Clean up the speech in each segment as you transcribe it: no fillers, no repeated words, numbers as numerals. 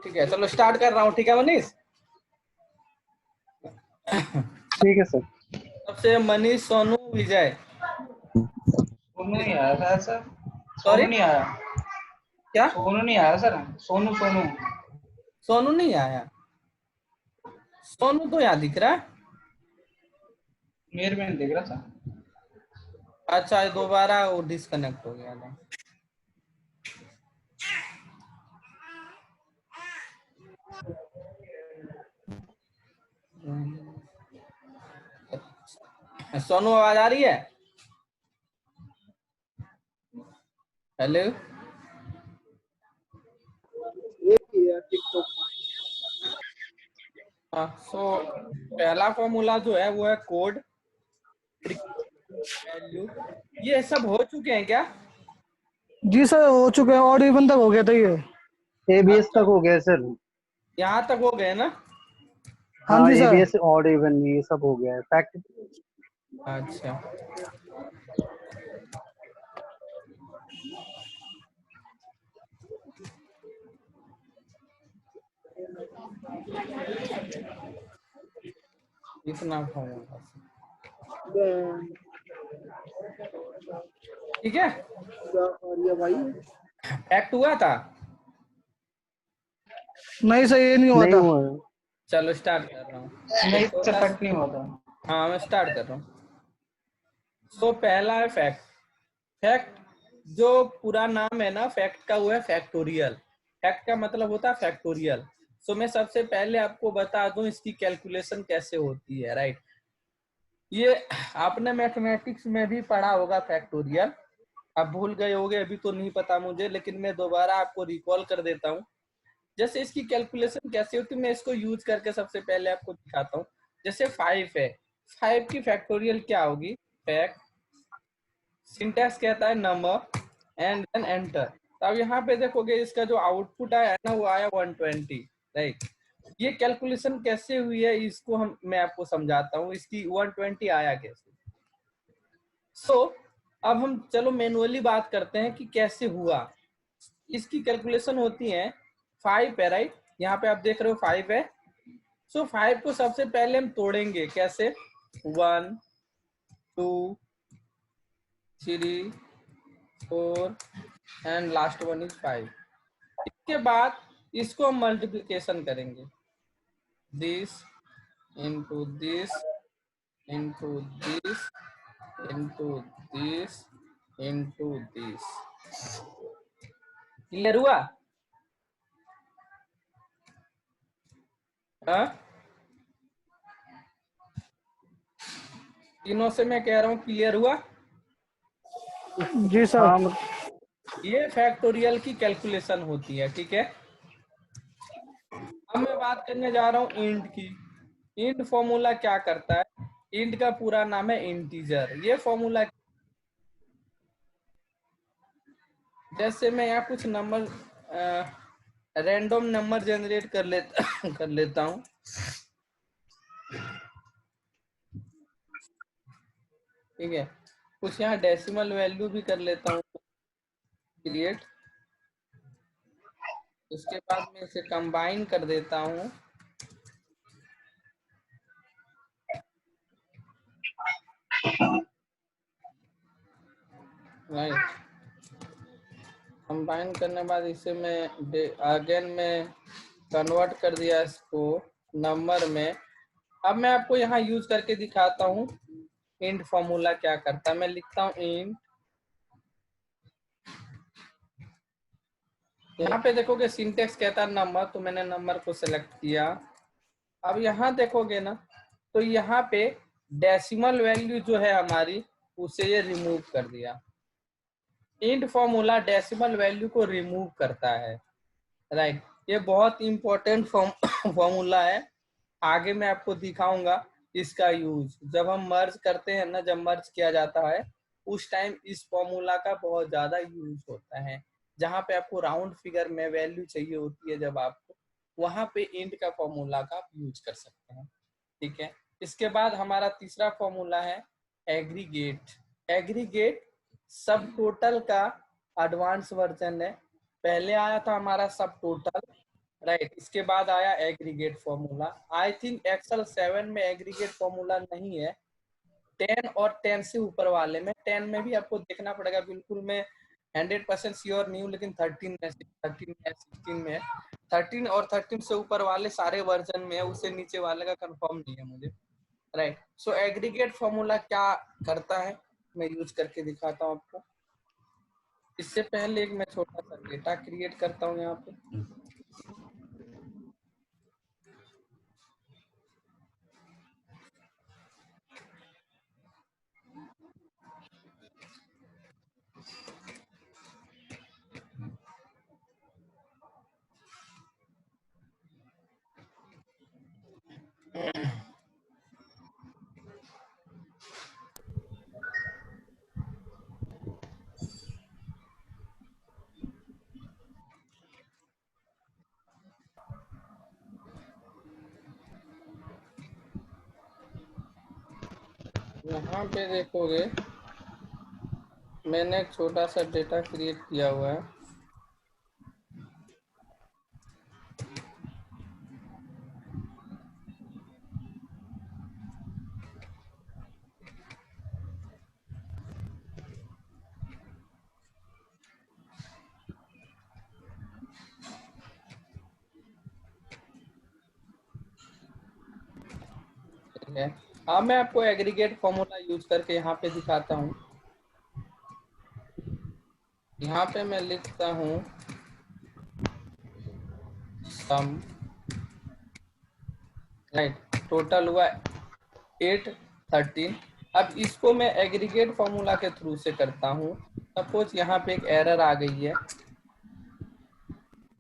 ठीक है, चलो स्टार्ट कर रहा हूँ। ठीक है मनीष? ठीक है सर। सबसे मनीष, सोनू, विजय। सोनू नहीं आया था सर। सॉरी, सोनू नहीं आया। क्या? सोनू नहीं आया सर। सोनू सोनू सोनू नहीं आया? सोनू तो यहाँ दिख रहा है। मेरे में नहीं दिख रहा था। अच्छा, ये दोबारा वो डिस्कनेक्ट हो गया था। सोनू, आवाज आ रही है? हेलो। हाँ, सो पहला फॉर्मूला जो है वो है कोड वैल्यू। ये सब हो चुके हैं क्या? जी सर, हो चुके हैं। और इवन तक हो गया था ये। एबीएस तक हो गया सर। यहाँ तक हो गए ना? हाँ हाँ जी सर। एबीएस ऑड इवन ये सब हो गया है फैक्ट। अच्छा, इतना फॉर्मूला। ठीक है, फैक्ट हुआ था। नहीं सर, ये नहीं हुआ नहीं था। हुआ। चलो स्टार्ट कर रहा हूँ। नहीं सर, फैक्ट नहीं हुआ था। हाँ, मैं स्टार्ट कर रहा हूँ। तो पहला है फैक्ट। फैक्ट जो पूरा नाम है ना फैक्ट का, वो है फैक्टोरियल। फैक्ट का मतलब होता है फैक्टोरियल। सो मैं सबसे पहले आपको बता दूं इसकी कैलकुलेशन कैसे होती है। राइट, ये आपने मैथमेटिक्स में भी पढ़ा होगा फैक्टोरियल। आप भूल गए होगे, अभी तो नहीं पता मुझे, लेकिन मैं दोबारा आपको रिकॉल कर देता हूँ। जैसे इसकी कैलकुलेशन कैसे होती है, मैं इसको यूज करके सबसे पहले आपको दिखाता हूँ। जैसे 5 है, 5 की फैक्टोरियल क्या होगी? फैक्ट, सिंटैक्स कहता है नंबर एंड देन एंटर। तो अब यहाँ पे देखोगे इसका जो आउटपुट आया है ना, वो आया 120। राइट, ये कैलकुलेशन कैसे हुई है इसको मैं आपको समझाता हूँ। इसकी 120 आया कैसे। सो अब हम चलो मैनुअली बात करते हैं कि कैसे हुआ। इसकी कैलकुलेशन होती है 5 है। राइट, यहाँ पे आप देख रहे हो 5 है। सो 5 को सबसे पहले हम तोड़ेंगे। कैसे? 1 2 3 4 एंड लास्ट वन इज 5। इसके बाद इसको हम मल्टीप्लिकेशन करेंगे। This into this into this into this into this. Clear हुआ? हाँ, तीनों से मैं कह रहा हूँ क्लियर हुआ? जी सर। हाँ ये फैक्टोरियल की कैलकुलेशन होती है। ठीक है, अब मैं बात करने जा रहा हूँ इंट की। इंट फॉर्मूला क्या करता है? इंट का पूरा नाम है इंटीजर। ये फॉर्मूला, जैसे मैं यहाँ कुछ नंबर रैंडम नंबर जनरेट कर लेता हूँ। ठीक है, कुछ यहाँ डेसिमल वैल्यू भी कर लेता हूँ क्रिएट। उसके बाद मैं इसे कंबाइन कर देता हूँ। राइट, कंबाइन करने के बाद इसे मैं अगेन में कन्वर्ट कर दिया इसको नंबर में। अब मैं आपको यहाँ यूज करके दिखाता हूँ इंट फॉर्मूला क्या करता है। मैं लिखता हूँ इंट, यहाँ पे देखोगे सिंटेक्स कहता है नंबर, तो मैंने नंबर को सिलेक्ट किया। अब यहाँ देखोगे ना, तो यहाँ पे डेसिमल वैल्यू जो है हमारी, उसे ये रिमूव कर दिया। इंट फॉर्मूला डेसिमल वैल्यू को रिमूव करता है। राइट, ये बहुत इंपॉर्टेंट फॉर्मूला है। आगे मैं आपको दिखाऊंगा इसका यूज। जब हम मर्ज करते हैं ना, जब मर्ज किया जाता है उस टाइम इस फॉर्मूला का बहुत ज्यादा यूज होता है। जहां पे आपको राउंड फिगर में वैल्यू चाहिए होती है, जब आपको, वहां पे इंट का फॉर्मूला का आप यूज कर सकते हैं। ठीक है, इसके बाद हमारा तीसरा फॉर्मूला है एग्रीगेट। एग्रीगेट सब टोटल का एडवांस वर्जन है। पहले आया था हमारा सब टोटल। राइट। इसके बाद आया aggregate formula. I think Excel 7 में एग्रीगेट फॉर्मूला नहीं है, 10 और 10 से ऊपर वाले में। 10 में भी आपको देखना पड़ेगा, बिल्कुल मैं 100% श्योर नहीं हूँ, लेकिन 13 में 16 में है। 13 और 13 से ऊपर वाले सारे वर्जन में है, उससे नीचे वाले का कंफर्म नहीं है मुझे। राइट। सो एग्रीगेट फॉर्मूला क्या करता है, मैं यूज करके दिखाता हूँ आपको। इससे पहले एक मैं छोटा सा डेटा क्रिएट करता हूँ यहाँ पे। यहाँ पे देखोगे मैंने एक छोटा सा डेटा क्रिएट किया हुआ है। ठीक है, अब मैं आपको एग्रीगेट फॉर्मूला यूज करके यहाँ पे दिखाता हूँ। यहाँ पे मैं लिखता हूँ सम, राइट, टोटल हुआ 8 13। अब इसको मैं एग्रीगेट फॉर्मूला के थ्रू से करता हूँ। सपोज यहाँ पे एक एरर आ गई है,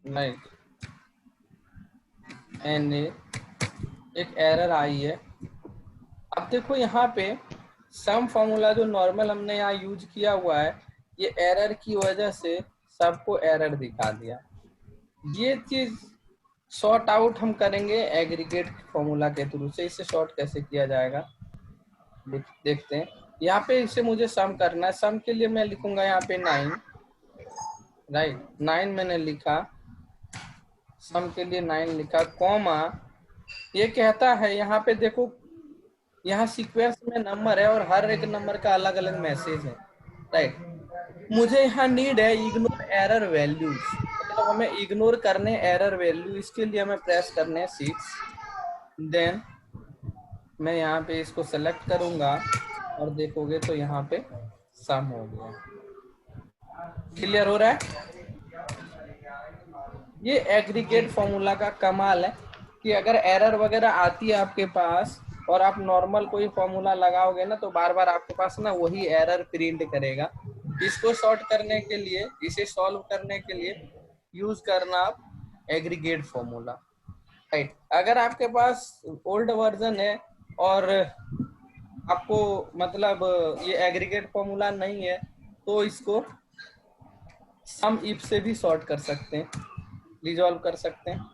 राइट, एन एक एरर आई है। अब देखो यहाँ पे सम फॉर्मूला जो नॉर्मल हमने यहाँ यूज किया हुआ है, ये एरर की वजह से सबको एरर दिखा दिया। ये चीज सॉर्ट आउट हम करेंगे एग्रीगेट फॉर्मूला के थ्रू से। इसे सॉर्ट कैसे किया जाएगा देखते हैं। यहाँ पे इसे मुझे सम करना है। सम के लिए मैं लिखूंगा यहाँ पे 9, राइट, 9 मैंने लिखा, सम के लिए 9 लिखा, कॉमा ये कहता है यहाँ पे देखो, यहाँ सीक्वेंस में नंबर है और हर एक नंबर का अलग अलग मैसेज है, राइट। मुझे यहाँ नीड है इग्नोर एरर वैल्यूज, मतलब हमें इग्नोर करने एरर वैल्यू। इसके लिए हमें प्रेस करने हैं 6। देन मैं यहाँ पे इसको सेलेक्ट करूंगा और देखोगे तो यहाँ पे सम हो गया। क्लियर हो रहा है? ये एग्रीगेट फॉर्मूला का कमाल है कि अगर एरर वगैरह आती है आपके पास और आप नॉर्मल कोई फॉर्मूला लगाओगे ना, तो बार बार आपके पास ना वही एरर प्रिंट करेगा। इसको सॉर्ट करने के लिए, इसे सॉल्व करने के लिए यूज करना आप एग्रीगेट फॉर्मूला, राइट। अगर आपके पास ओल्ड वर्जन है और आपको मतलब ये एग्रीगेट फॉर्मूला नहीं है, तो इसको सम इफ से भी सॉर्ट कर सकते हैं, रिजॉल्व कर सकते हैं।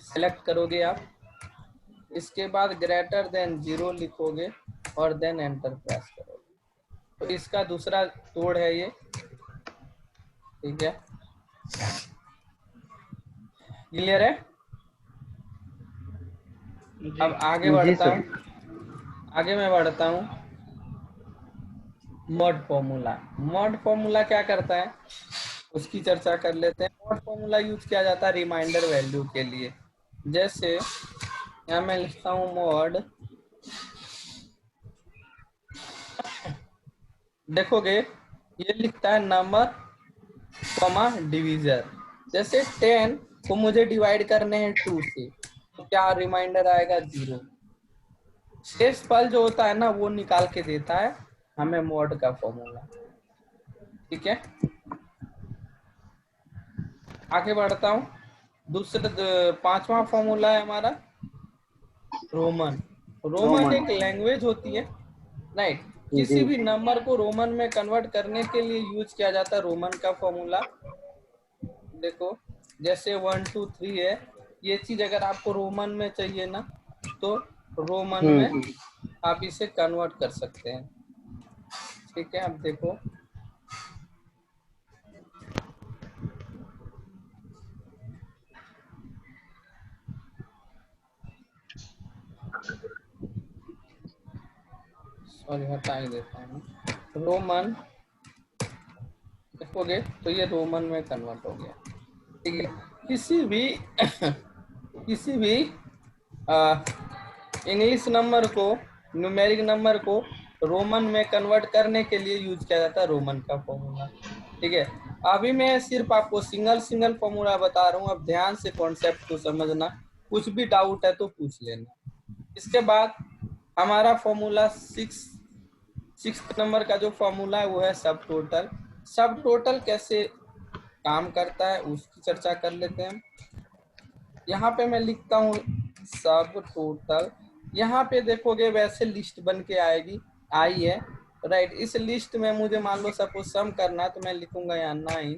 सेलेक्ट करोगे आप, इसके बाद ग्रेटर देन 0 लिखोगे और देन एंटर प्रेस करोगे। तो इसका दूसरा तोड़ है ये, ठीक है। क्लियर है? अब आगे बढ़ता हूँ, आगे मैं बढ़ता हूँ। मॉड फॉर्मूला, मॉड फॉर्मूला क्या करता है उसकी चर्चा कर लेते हैं। मॉड फॉर्मूला यूज किया जाता है रिमाइंडर वैल्यू के लिए। जैसे यहाँ मैं लिखता हूँ मॉड, देखोगे ये लिखता है नंबर कॉमा डिवीजर। जैसे 10 को मुझे डिवाइड करने हैं 2 से, तो क्या रिमाइंडर आएगा 0। शेष फल जो होता है ना वो निकाल के देता है हमें मॉड का फॉर्मूला, ठीक है। आगे बढ़ता हूँ। दूसरा 5वां फॉर्मूला है हमारा रोमन। रोमन एक लैंग्वेज होती है, राइट। किसी भी नंबर को रोमन में कन्वर्ट करने के लिए यूज किया जाता है रोमन का फॉर्मूला। देखो जैसे 1 2 3 है, ये चीज अगर आपको रोमन में चाहिए ना, तो रोमन में आप इसे कन्वर्ट कर सकते हैं, ठीक है। अब देखो और हटा ही देता हूँ, रोमन देखोगे तो ये रोमन में कन्वर्ट हो गया। ठीक है, किसी भी इंग्लिश नंबर को, न्यूमेरिक नंबर को रोमन में कन्वर्ट करने के लिए यूज किया जाता है रोमन का फॉर्मूला। ठीक है, अभी मैं सिर्फ आपको सिंगल फॉर्मूला बता रहा हूँ, अब ध्यान से कॉन्सेप्ट को समझना, कुछ भी डाउट है तो पूछ लेना। इसके बाद हमारा फॉर्मूला सिक्स नंबर का जो फॉर्मूला है वो है सब टोटल। सब टोटल कैसे काम करता है उसकी चर्चा कर लेते हैं। यहाँ पे मैं लिखता हूँ सब टोटल, यहाँ पे देखोगे वैसे लिस्ट बन के आएगी, आई है राइट। इस लिस्ट में मुझे मान लो सपोज सम करना है तो मैं लिखूंगा यहाँ 9,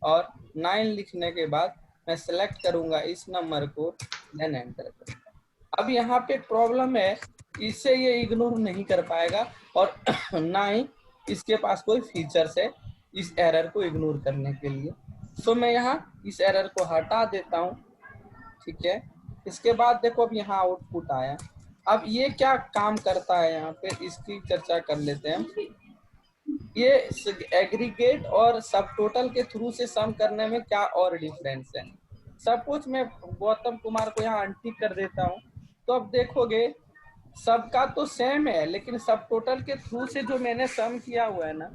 और 9 लिखने के बाद मैं सेलेक्ट करूंगा इस नंबर को, देन एंटर करूंगा। अब यहाँ पे प्रॉब्लम है, इसे ये इग्नोर नहीं कर पाएगा और ना ही इसके पास कोई फीचर्स है इस एरर को इग्नोर करने के लिए। सो मैं यहाँ इस एरर को हटा देता हूँ। ठीक है, इसके बाद देखो अब यहाँ आउटपुट आया। अब ये क्या काम करता है यहाँ पे, इसकी चर्चा कर लेते हैं। ये एग्रीगेट और सब टोटल के थ्रू से सम करने में क्या और डिफरेंस है। सपोज मैं गौतम कुमार को यहाँ अनटिक कर देता हूँ, तो अब देखोगे सबका तो सेम है, लेकिन सब टोटल के थ्रू से जो मैंने सम किया हुआ है ना,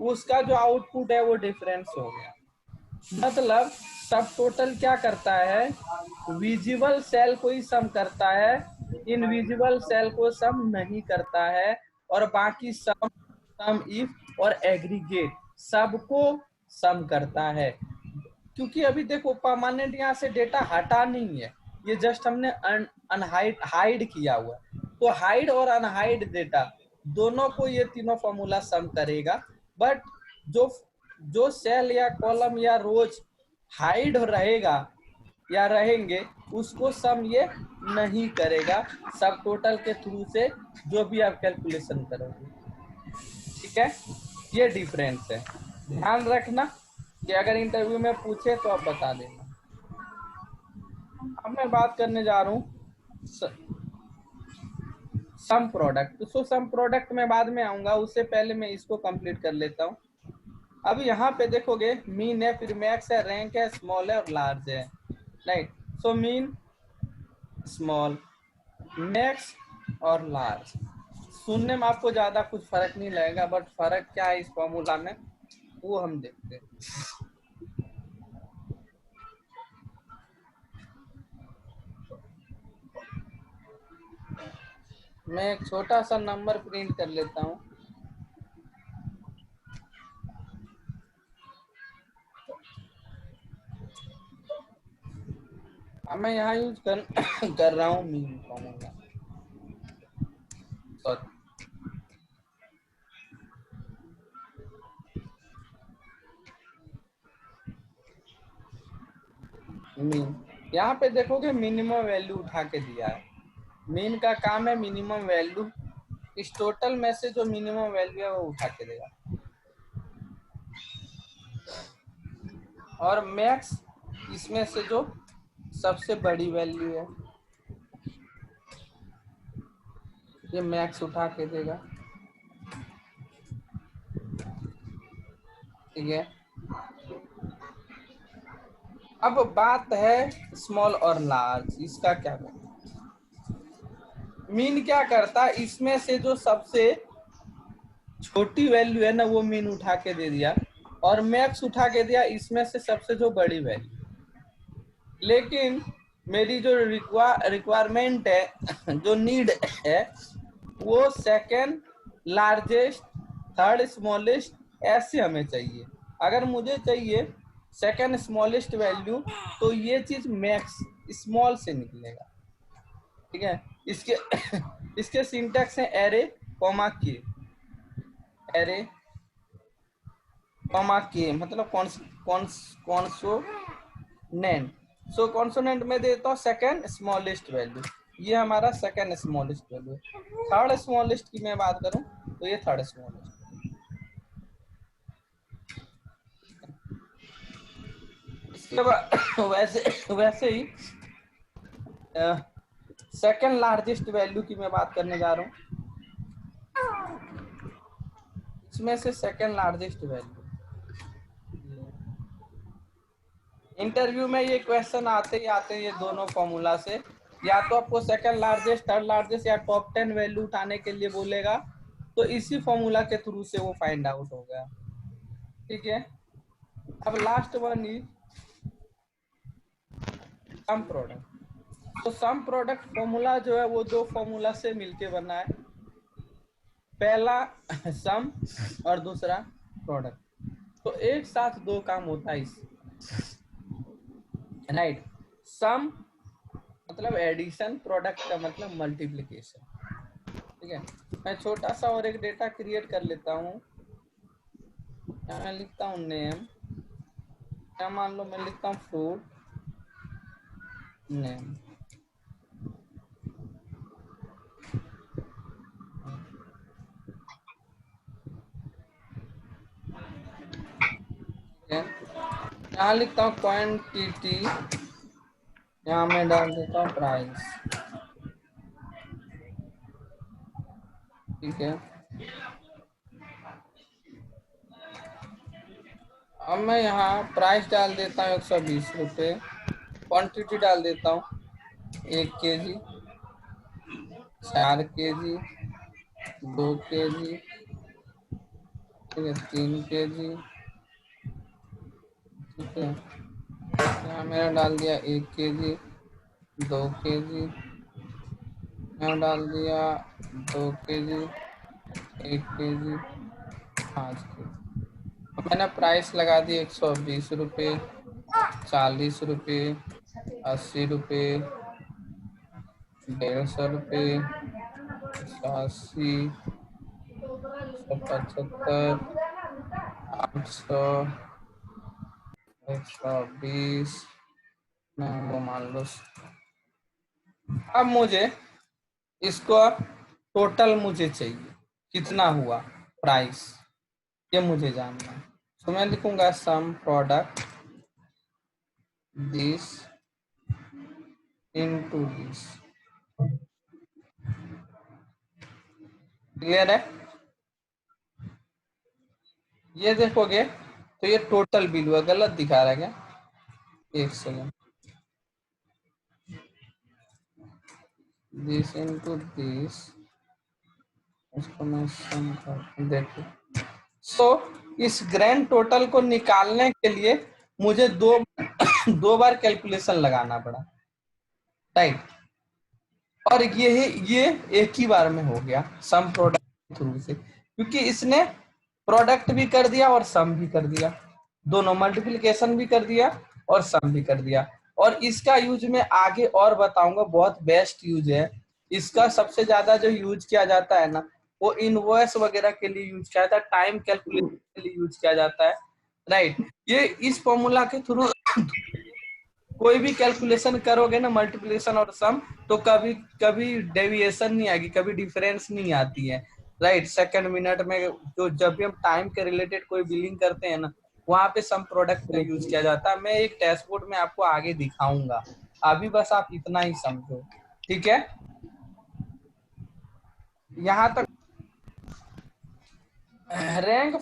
उसका जो आउटपुट है वो डिफरेंस हो गया। मतलब सब टोटल क्या करता है, विजिबल सेल को ही सम करता है, इनविजिबल सेल को सम नहीं करता है, और बाकी सम इफ और एग्रीगेट सबको सम करता है। क्योंकि अभी देखो परमानेंट यहाँ से डेटा हटा नहीं है, ये जस्ट हमने हाइड किया हुआ है। तो हाइड और अनहाइड डेटा दोनों को ये तीनों फॉर्मूला सम करेगा, बट जो सेल या कॉलम या रोज हाइड रहेगा या रहेंगे उसको सम ये नहीं करेगा सब टोटल के थ्रू से, जो भी आप कैलकुलेशन करोगे। ठीक है, ये डिफरेंस है, ध्यान रखना कि अगर इंटरव्यू में पूछे तो आप बता देना। अब मैं बात करने जा रहा हूँ सम प्रोडक्ट। तो सम प्रोडक्ट में बाद में आऊंगा, उससे पहले मैं इसको कंप्लीट कर लेता हूँ। अब यहाँ पे देखोगे मीन है, फिर मैक्स है, रैंक है, स्मॉल है और लार्ज है, right. So mean, small, max और लार्ज। सुनने में आपको ज्यादा कुछ फर्क नहीं लगेगा, बट फर्क क्या है इस फॉर्मूला में वो हम देखते हैं। मैं एक छोटा सा नंबर प्रिंट कर लेता हूँ। अब मैं यहाँ यूज कर रहा हूँ मीन फॉर्मूला। Sorry, mean. यहाँ पे देखोगे मिनिमम वैल्यू उठा के दिया है। मीन का काम है मिनिमम वैल्यू, इस टोटल में से जो मिनिमम वैल्यू है वो उठा के देगा। और मैक्स इसमें से जो सबसे बड़ी वैल्यू है ये मैक्स उठा के देगा। ठीक है, अब बात है स्मॉल और लार्ज, इसका क्या करना। मीन क्या करता है, इसमें से जो सबसे छोटी वैल्यू है ना वो मीन उठा के दे दिया, और मैक्स उठा के दिया इसमें से सबसे जो बड़ी वैल्यू। लेकिन मेरी जो रिक्वायरमेंट है, जो नीड है, वो सेकेंड लार्जेस्ट, थर्ड स्मॉलेस्ट ऐसे हमें चाहिए। अगर मुझे चाहिए सेकेंड स्मॉलेस्ट वैल्यू तो ये चीज मैक्स स्मॉल से निकलेगा। ठीक है, इसके सिंटैक्स है एरे कॉमा के, एरे कॉमा के मतलब कॉन्सोनेंट। सो कॉन्सोनेंट में देता हूँ सेकेंड स्मॉलेस्ट वैल्यू, ये हमारा सेकेंड स्मॉलेस्ट वैल्यू है। थर्ड स्मॉलेस्ट की मैं बात करूं तो ये थर्ड स्मॉलेस्ट। इसके बाद वैसे ही सेकेंड लार्जेस्ट वैल्यू की मैं बात करने जा रहा हूँ। इसमें से सेकंड लार्जेस्ट वैल्यू। इंटरव्यू में ये क्वेश्चन आते ही आते हैं ये दोनों फॉर्मूला से, या तो आपको सेकंड लार्जेस्ट, थर्ड लार्जेस्ट या टॉप 10 वैल्यू उठाने के लिए बोलेगा, तो इसी फॉर्मूला के थ्रू से वो फाइंड आउट होगा। ठीक है, अब last one is sum product. तो सम प्रोडक्ट फॉर्मूला जो है वो दो फॉर्मूला से मिलके बना है, पहला सम और दूसरा प्रोडक्ट। तो एक साथ दो काम होता है इस, राइट। सम मतलब एडिशन, प्रोडक्ट का मतलब मल्टीप्लिकेशन। ठीक है, मैं छोटा सा और एक डेटा क्रिएट कर लेता हूँ। मैं लिखता हूँ नेम, क्या मान लो मैं लिखता हूँ फ्रूट नेम। यहाँ लिखता हूँ क्वांटिटी, यहाँ मैं डाल देता हूँ प्राइस। ठीक है, अब मैं यहाँ प्राइस डाल देता हूँ 120 रुपये, क्वांटिटी डाल देता हूँ 1 kg, 4 kg, 2 kg, ठीक है, 3 kg। ठीक है, यहाँ मैंने डाल दिया 1 kg, 2 kg, यहाँ डाल दिया 2 kg, 1 kg, 5 kg। मैंने प्राइस लगा दी 120 रुपये, 40 रुपये, 80 रुपये, 150 रुपये, 85, 175, 800, 120, वो मान लो। अब मुझे इसको टोटल मुझे चाहिए कितना हुआ प्राइस, ये मुझे जानना है। तो मैं लिखूंगा some product this into this. Clear है? ये देखोगे तो ये टोटल बिल हुआ, गलत दिखा रहा है क्या? एक सेकेंड, दिस इनटू दिस, इसको मैं सम कर देखो। सो इस ग्रैंड टोटल को निकालने के लिए मुझे दो बार कैलकुलेशन लगाना पड़ा, राइट। और ये एक ही बार में हो गया सम प्रोडक्ट के थ्रू से, क्योंकि इसने प्रोडक्ट भी कर दिया और सम भी कर दिया, दोनों मल्टीप्लिकेशन भी कर दिया और सम भी कर दिया। और इसका यूज मैं आगे और बताऊंगा, बहुत बेस्ट यूज है इसका। सबसे ज्यादा जो यूज किया जाता है ना, वो इनवॉइस वगैरह के लिए यूज किया जाता है, टाइम कैलकुलेशन के लिए यूज किया जाता है, राइट। ये इस फॉर्मूला के थ्रू कोई भी कैलकुलेशन करोगे ना, मल्टीप्लिकेशन और सम, तो कभी कभी डेविएशन नहीं आएगी, कभी डिफरेंस नहीं आती है, राइट। सेकंड मिनट में जो जब भी हम टाइम के रिलेटेड कोई बिलिंग करते हैं ना, वहां पे सम प्रोडक्ट का यूज किया जाता है। मैं एक डैशबोर्ड में आपको आगे दिखाऊंगा, अभी बस आप इतना ही समझो, ठीक है। यहाँ तक रैंक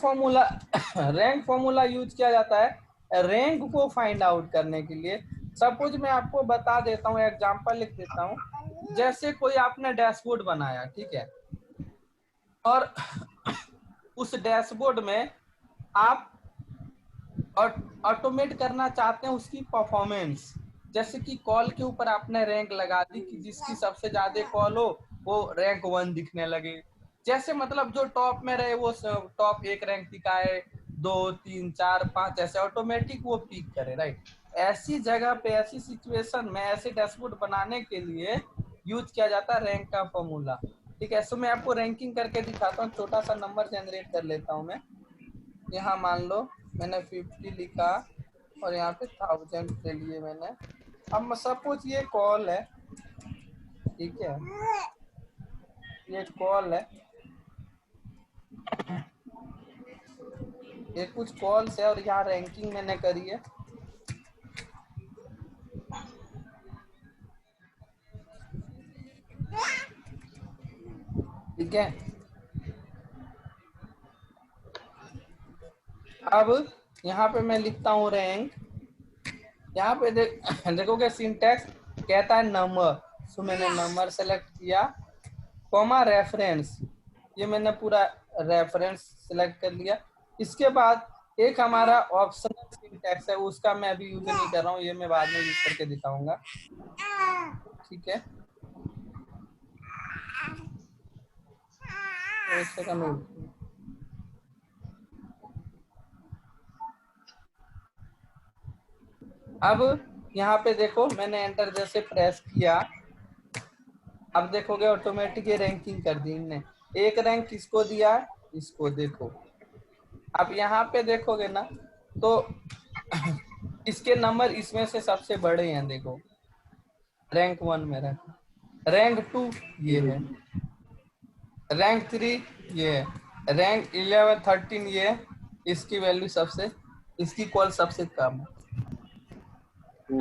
फॉर्मूला यूज किया जाता है रैंक को फाइंड आउट करने के लिए। सपोज मैं आपको बता देता हूँ, एग्जांपल लिख देता हूँ। जैसे कोई आपने डैशबोर्ड बनाया, ठीक है, और उस डैशबोर्ड में आप ऑटोमेट करना चाहते हैं उसकी परफॉर्मेंस। जैसे कि कॉल के ऊपर आपने रैंक लगा दी कि जिसकी सबसे ज्यादा कॉल हो वो रैंक 1 दिखने लगे। जैसे मतलब जो टॉप में रहे वो टॉप 1 रैंक दिखाए, 2, 3, 4, 5, ऐसे ऑटोमेटिक वो पीक करे, राइट। ऐसी जगह पे, ऐसी सिचुएशन में, ऐसे डैशबोर्ड बनाने के लिए यूज किया जाता है रैंक का फॉर्मूला, ठीक है। सो मैं आपको रैंकिंग करके दिखाता हूँ, छोटा सा नंबर जनरेट कर लेता हूँ मैं। यहाँ मान लो मैंने 50 लिखा और यहाँ पे 1000 के लिए मैंने, अब सपोज ये कॉल है, ठीक है, ये कॉल है, ये कुछ कॉल्स है और यहाँ रैंकिंग मैंने करी है, ठीक है। अब यहाँ पे मैं लिखता हूँ रैंक। यहाँ पे देखोगे सिंटैक्स कहता है नंबर, सो मैंने नंबर सेलेक्ट किया, कॉमा रेफरेंस, ये मैंने पूरा रेफरेंस सेलेक्ट कर लिया। इसके बाद एक हमारा ऑप्शनल सिंटैक्स है, उसका मैं अभी यूज नहीं कर रहा हूँ, ये मैं बाद में यूज करके दिखाऊंगा, ठीक है। एक सेकंड। अब यहाँ पे देखो मैंने एंटर जैसे प्रेस किया, अब देखोगे ऑटोमेटिक ये रैंकिंग कर दी इनने। एक रैंक किसको दिया, इसको देखो। अब यहाँ पे देखोगे ना तो इसके नंबर इसमें से सबसे बड़े हैं, देखो रैंक 1 में रखा, रैंक 2 ये है, रैंक 3 ये है, रैंक 11 13 ये है, इसकी वैल्यू सबसे, इसकी कॉल सबसे कम है।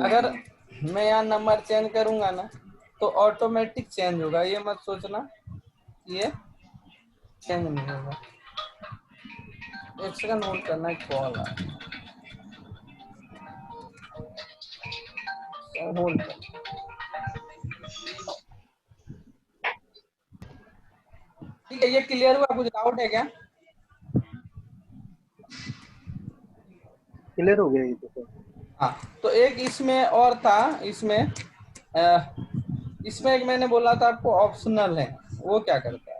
अगर मैं यहाँ नंबर चेंज करूंगा ना तो ऑटोमेटिक चेंज होगा, ये मत सोचना ये चेंज नहीं होगा। एक सेकंड होल्ड करना, है कॉल आ होल्ड कर। ठीक है, ये क्लियर हुआ? कुछ डाउट है क्या? क्लियर हो गया ये तो सर। हाँ, तो एक इसमें और था, इसमें इसमें एक मैंने बोला था आपको ऑप्शनल है, वो क्या करता है।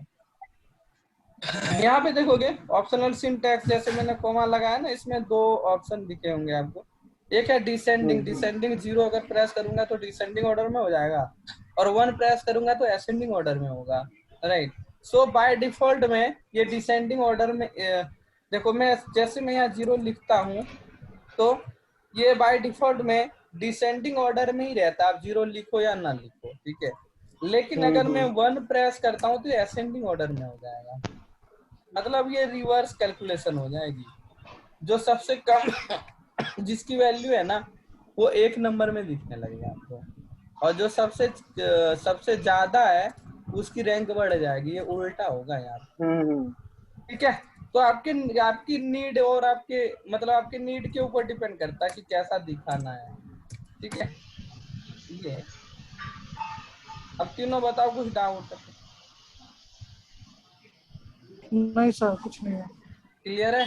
यहाँ पे देखोगे ऑप्शनल सिंटैक्स, जैसे मैंने कॉमा लगाया ना, इसमें दो ऑप्शन दिखे होंगे आपको। एक है डिसेंडिंग, डिसेंडिंग 0 अगर प्रेस करूंगा तो डिसेंडिंग ऑर्डर में हो जाएगा, और 1 प्रेस करूंगा तो असेंडिंग ऑर्डर में होगा, राइट। सो बाय डिफॉल्ट में ये डिसेंडिंग ऑर्डर में देखो, मैं जैसे मैं यहाँ 0 लिखता हूँ तो ये बाय डिफॉल्ट में डिसेंडिंग ऑर्डर में ही रहता है, आप 0 लिखो या ना लिखो, ठीक है। लेकिन अगर मैं 1 प्रेस करता हूँ तो ये असेंडिंग ऑर्डर में हो जाएगा, मतलब ये रिवर्स कैलकुलेशन हो जाएगी। जो सबसे कम जिसकी वैल्यू है ना वो 1 नंबर में दिखने लगेगा आपको, और जो सबसे ज्यादा है उसकी रैंक बढ़ जाएगी, ये उल्टा होगा यार, ठीक है। तो आपकी नीड और आपके मतलब आपके नीड के ऊपर डिपेंड करता है कि कैसा दिखाना है, ठीक है। ये अब तीनों बताओ, कुछ डाउट? नहीं सर, कुछ नहीं है। क्लियर है?